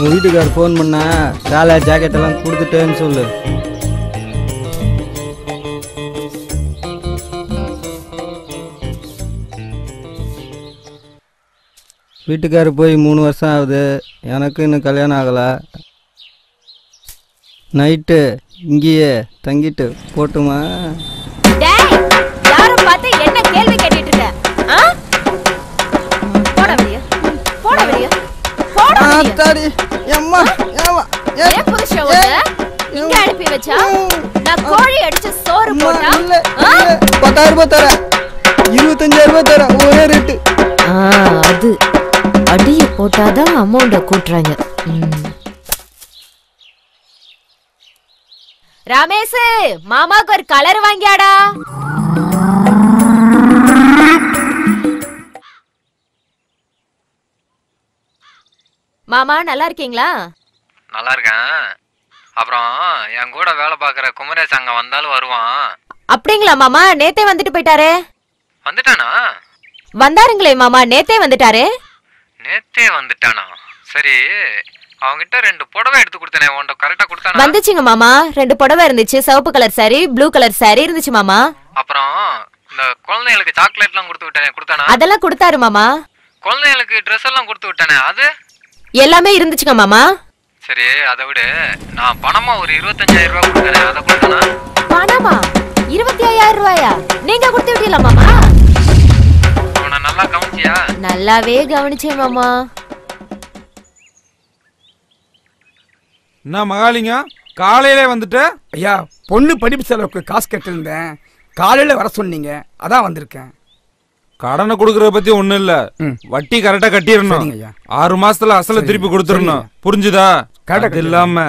உன் வீட்டுக்கார் ஃபோன் பண்ணா சேலை ஜாக்கெட்டெல்லாம் கொடுத்துட்டேன்னு சொல்லு. வீட்டுக்காரு போய் 3 வருஷம் ஆகுது, எனக்கு இன்னும் கல்யாணம் ஆகலை. நைட்டு இங்கேயே தங்கிட்டு போட்டுமா? யாரை பார்த்து என்ன கேள்வி கேட்டுட்டு இருக்க? போட வெளிய, போட வெளிய, போட வெளிய. அம்மா ஏமா ஏன் புருஷன் வந்து இங்க அனுப்பி வச்சா? நான் கோழி அடிச்சு சோறு போட்டா 10,000 ரூபாய் தர, 25,000 ரூபாய் தர, ஒரே ரேட்டு. அது அடியை போட்டாதான் அமௌண்ட கூட்டுறாங்க. ரமேஷ், மாமாக்கு ஒரு கலர் வாங்கியாடா. மாமா நல்லா இருக்கீங்களா? நல்லா இருக்கேன். அப்புறம் என் கூட வேலை பார்க்குற குமரேஷ் அங்க வந்தாலும் வருவான். அப்படிங்களா மாமா? நேத்தே வந்துட்டு போயிட்டாரே. வந்துட்டானா? வந்தாருங்களே மாமா, நேத்தே வந்துட்டாரே. நேத்தே வந்துட்டானா? சரி, அவங்கிட்ட 2 புடவை எடுத்து கொடுத்தனே, உன்கிட்ட கரெக்டா கொடுத்தானா? வந்துச்சுங்க மாமா. 2 புடவை இருந்துச்சு, சிவப்பு colour sorry, blue colour sorry இருந்துச்சு மாமா. அப்புறம் இந்த குழந்தைகளுக்கு சாக்லேட்லாம் கொடுத்து விட்டானே, கொடுத்தானா? அதெல்லாம் கொடுத்தாரு மாமா. குழந்தைகளுக்கு ட்ரெஸ் எல்லாம் கொடுத்து விட்டானே, அது எல்லாமே இருந்துச்சுங்க மாமா. சரி, அதை விட நான் பணமா ஒரு 25,000 ரூபாய் கொடுத்தனே, அதை கொடுத்தானா? பணமா? 25,000 ரூபாயா? நீங்க கொடுத்து விட்டீங்களா மாமா? உன்னை நல்லா கவனிச்சியா? நல்லாவே கவனிச்சேன் மாமா. என்ன மகாலிங்கம், காலையிலே வந்துட்டு? ஐயா, பொண்ணு படிப்பு செலவுக்கு காசு கட்டிருந்தேன், காலையில வர சொன்னீங்க, அதான் வந்திருக்கேன். கடனை கொடுக்கறத பத்தி ஒண்ணும் இல்ல, வட்டி கரெக்டா கட்டிடணும். 6 மாசத்துல அசல திருப்பி கொடுத்துடணும், புரிஞ்சுதா? அது இல்லாம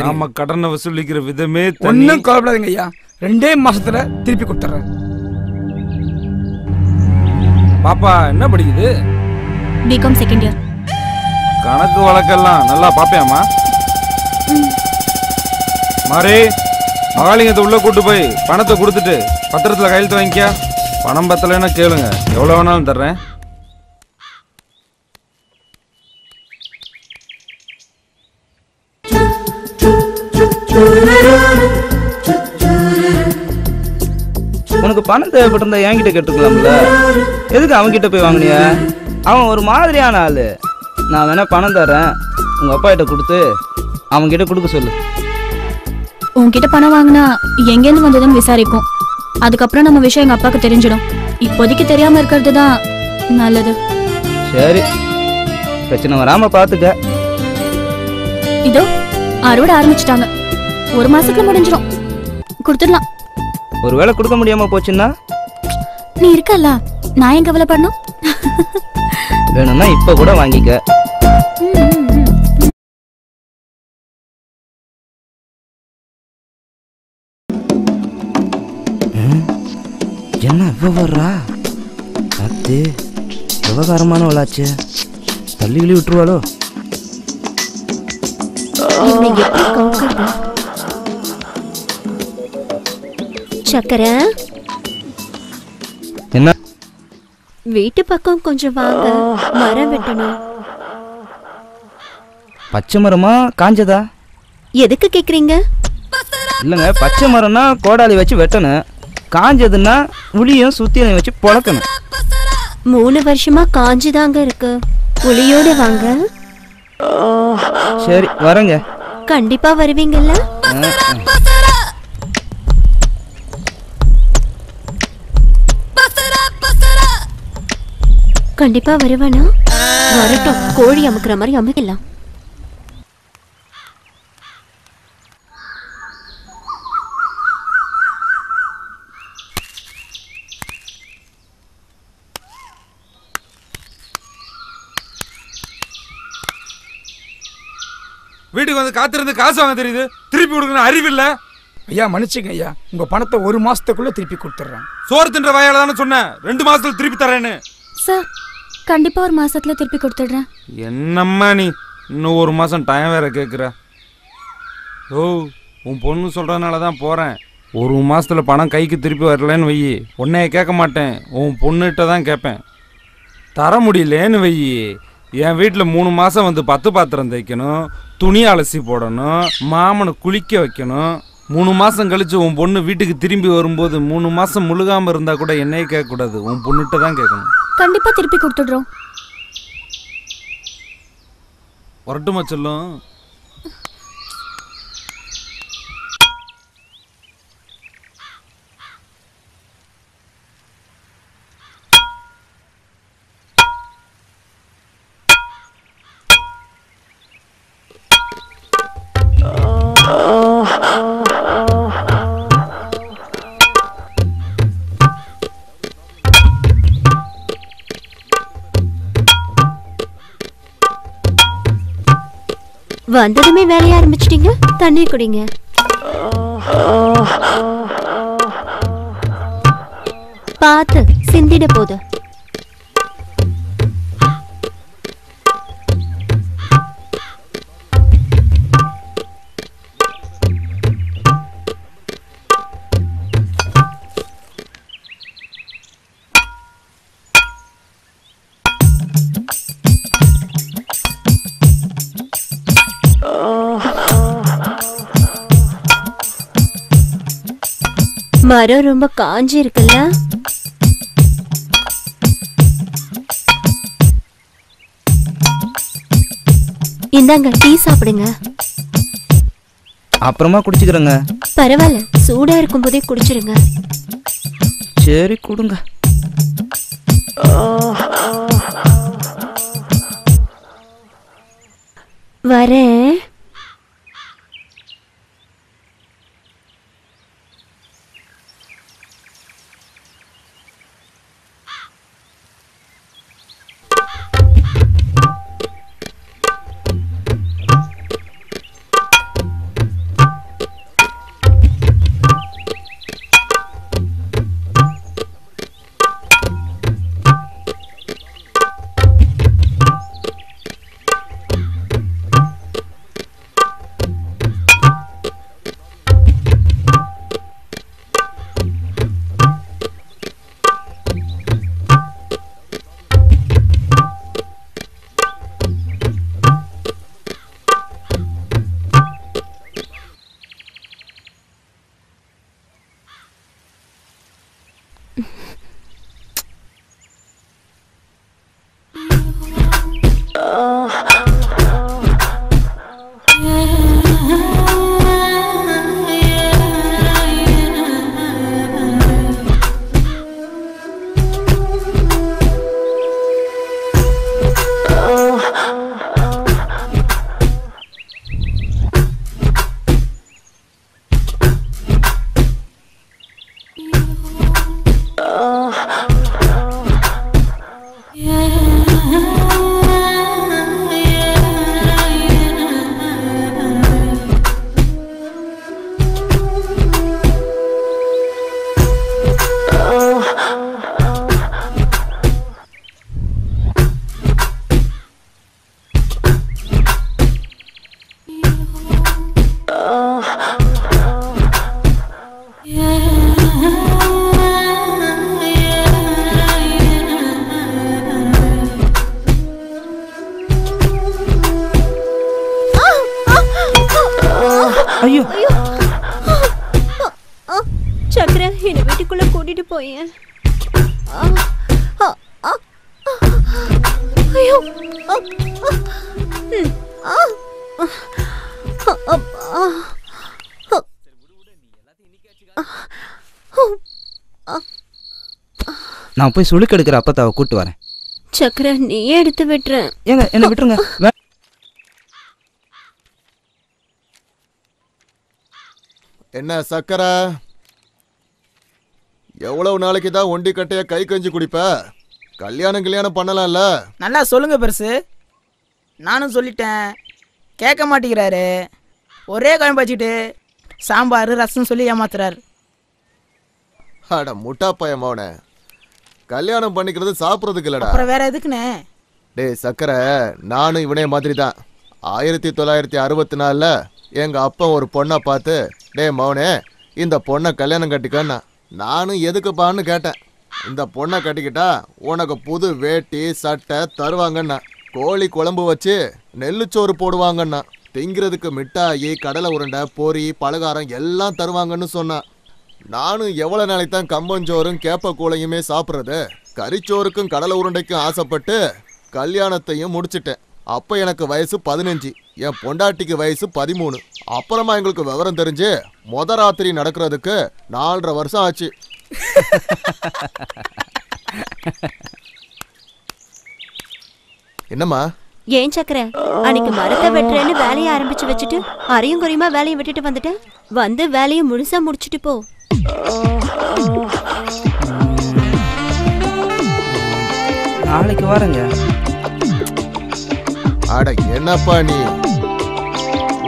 நாம கடனை வசூலிக்கிற விதமே ஒன்னும் கவலைப்படாதீங்க ஐயா, 2 மாசத்துல திருப்பி கொடுத்துறேன். பாப்பா என்ன படிக்குது? BCom second year. கணக்கு வழக்கெல்லாம் நல்லா பாப்பியாமா? மாறி, மகாலிங்கத்தை உள்ள கூட்டு போய் பணத்தை கொடுத்துட்டு பத்திரத்துல கையெழுத்து வாங்கிக்க. பணம் பத்தலைன்னா கேளுங்க, எவ்வளவு வேணாலும் தர்றேன். உனக்கு பணம் தேவைப்பட்டிருந்தா என்கிட்ட கேட்டுக்கலாம்ல, எதுக்கு அவன்கிட்ட போய் வாங்கினிய? அவன் ஒரு மாதிரியான ஆளு. நான் வேணா பணம் தரேன், உங்க அப்பா கிட்ட கொடுத்து அவன்கிட்ட கொடுக்க சொல்லு. உன்கிட்ட பணம் வாங்கினா எங்கேருந்து வந்ததுன்னு விசாரிக்கும். அதுக்கப்புறம் நம்ம விஷயம் எங்க அப்பாவுக்கு தெரிஞ்சிடும். இப்போதைக்கு தெரியாம இருக்கிறது தான் நல்லது. சரி, பிரச்சனை வராம பாத்துக்க. இதோ அறுவடை ஆரம்பிச்சிட்டாங்க, 1 மாசத்துல முடிஞ்சிடும், கொடுத்துடலாம். ஒருவேளை கொடுக்க முடியாம போச்சுன்னா? நீ இருக்கல்ல, நான் ஏன் கவலைப்படணும்? வேணும்னா இப்ப கூட வாங்கிக்க. என்ன வர்றா? அத்து விவகாரமான வளாச்சு, தள்ளி விட்டுருவாளோ? சக்கரை, என்ன? வீட்டு பக்கம் கொஞ்சம் வாங்க, மரம் வெட்டணும். பச்சை மரமா காஞ்சதா? எதுக்கு கேக்குறீங்க? இல்லைங்க, பச்சை மரம்னா கோடாலி வச்சு வெட்டணும், காஞ்சதுன்னா உளியும் சுத்தியலையும் வச்சு பொழக்கணும். 3 வருஷமா காஞ்சுதாங்க இருக்கு, உளியோட வாங்க. சரி வரேங்க. கண்டிப்பா வருவீங்கல்ல? கண்டிப்பா வருவானா? வரட்டும், கோழி அமுக்குற மாதிரி அமுக்கலாம். வீட்டுக்கு வந்து காத்திருந்து காசு வாங்க தெரியுது, திருப்பி கொடுக்கணும் அறிவில்ல? ஐயா மன்னிச்சுங்க ஐயா, உங்க பணத்தை 1 மாசத்துக்குள்ள திருப்பி கொடுத்துறேன். சோறு தின்ற வாயால தானே சொன்னேன் 2 மாசத்துல திருப்பி தரேன்னு. சார், கண்டிப்பா 1 மாசத்துல திருப்பி கொடுத்துடுறேன். என்னம்மா நீ இன்னும் 1 மாசம் டைம் வேற கேட்குற? ஓ, உன் பொண்ணு சொல்றதுனால தான் போறேன். 1 மாசத்துல பணம் கைக்கு திருப்பி வரலன்னு வையி, உன்னைய கேட்க மாட்டேன், உன் பொண்ணுகிட்ட தான் கேட்பேன். தர முடியலேன்னு வையி, என் வீட்டுல 3 மாசம் வந்து 10 பாத்திரம் தைக்கணும், துணி அலசி போடணும், மாமனை குளிக்க வைக்கணும். 3 மாசம் கழிச்சு உன் பொண்ணு வீட்டுக்கு திரும்பி வரும்போது 3 மாசம் முழுகாம இருந்தா கூட என்னையே கேட்க கூடாது, உன் பொண்ணுகிட்ட தான் கேட்கணும். கண்டிப்பா திருப்பி கொடுத்துடுறோம். வரட்டுமா செல்லும்? வந்ததுமே வேலைய ஆரம்பிச்சிட்டீங்க. தண்ணி குடிங்க. பாத்து சிந்திட போது. மரம் ரொம்ப காஞ்சி இருக்குல்ல? இந்தாங்க டீ சாப்பிடுங்க. அப்புறமா குடிச்சுக்கிறேங்க. பரவாயில்ல, சூடா இருக்கும் போதே குடிச்சிருங்க. சரி கொடுங்க. வரேன். ஐயோ சக்கர, என்ன வீட்டுக்குள்ள கூட்டிட்டு போய். ஐயோ நான் போய் சுளுக்கு எடுக்கிற அப்பத்தாவை கூட்டு வரேன். சக்கர, நீயே எடுத்து விட்டுறேன். ஏங்க என்ன விட்டுருங்க. என்ன சக்கரை, எவ்வளவு நாளைக்கு தான் ஒண்டி கட்டைய கை கஞ்சி குடிப்ப? கல்யாணம் பண்ணலாம்ல? நல்லா சொல்லுங்க பெருசு. நானும் சொல்லிட்டேன், கேட்க மாட்டேங்கிறாரு. ஒரே குழம்பு வச்சுட்டு சாம்பார் ரசம் சொல்லி ஏமாத்துறாரு. அட முட்டா பையன் மவனே, கல்யாணம் பண்ணிக்கிறது சாப்பிட்றதுக்கு இல்லடா. அப்புறம் வேற எதுக்குண்ணே? டேய் சக்கரை, நானும் இவனே மாதிரி தான். 1964 எங்க அப்பா ஒரு பொண்ணை பார்த்து, டேய் மவனே இந்த பொண்ணை கல்யாணம் கட்டிக்கன்னா. நானும் எதுக்குப்பான்னு கேட்டேன். இந்த பொண்ணை கட்டிக்கிட்டா உனக்கு புது வேட்டி சட்டை தருவாங்கண்ணா. கோழி குழம்பு வச்சு நெல்லுச்சோறு போடுவாங்கண்ணா. திங்கிறதுக்கு மிட்டாயி, கடலை உருண்டை, பொரி, பலகாரம் எல்லாம் தருவாங்கன்னு சொன்னான். நானும் எவ்வளவு நாளைக்கு தான் கம்பஞ்சோறும் கேப்ப கூழையுமே சாப்பிட்றது. கறிச்சோறுக்கும் கடலை உருண்டைக்கும் ஆசைப்பட்டு கல்யாணத்தையும் முடிச்சிட்டேன். அப்ப எனக்கு வயசு 15, என் பொண்டாட்டிக்கு வயசு 13. அப்புறமா எங்களுக்கு விவரம் தெரிஞ்சு மொத ராத்திரி நடக்கிறதுக்கு 4.5 வருஷம் ஆச்சு. என்னம்மா? ஏன் சக்கர, அன்னைக்கு மரத்தை வெட்டுறேன்னு வேலையை ஆரம்பிச்சு வச்சுட்டு அரையும் குறையுமா வேலையை விட்டுட்டு வந்துட்டேன். வந்து வேலையை முழுசா முடிச்சுட்டு போ. நாளைக்கு வரேங்க. அட என்னப்பா நீ,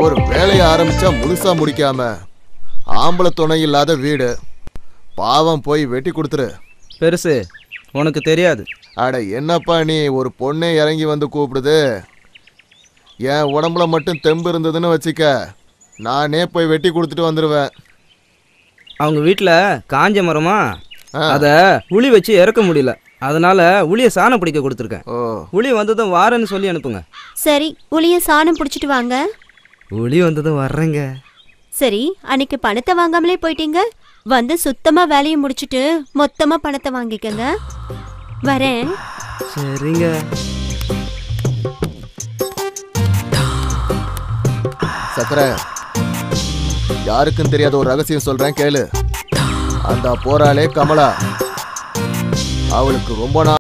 ஒரு வேலையை ஆரம்பிச்சா முழுசா முடிக்காம ஆம்பளை துணை இல்லாத வீடு. பாவம், போய் வெட்டி கொடுத்துரு. பெருசு, உனக்கு தெரியாது. அட என்னப்பா நீ, ஒரு பொண்ணே இறங்கி வந்து கூப்பிடுது. என் உடம்புல மட்டும் தெம்பு இருந்ததுன்னு வச்சுக்க, நானே போய் வெட்டி கொடுத்துட்டு வந்துடுவேன். அவங்க வீட்டில் காஞ்ச மரமா, அதை உளி வச்சு இறக்க முடியல. அதனால உளியை சாணம் பிடிக்க கொடுத்துருக்கேன். உளி வந்ததும் வாரேன்னு சொல்லி அனுப்புங்க. சரி, உளிய சாணம் பிடிச்சிட்டு வாங்க. உளி வந்ததும் வர்றேங்க. சரி, அன்னைக்கு பணத்தை வாங்காமலே போயிட்டீங்க. வந்து சுத்தமா வேலையை முடிச்சிட்டு மொத்தமா பணத்தை வாங்கிக்கங்க. வரேன். சரிங்க. சக்கரை, யாருக்கும் தெரியாத ஒரு ரகசியம் சொல்றேன் கேளு. அந்த போறாளே கமலா, அவளுக்கு ரொம்ப நாள்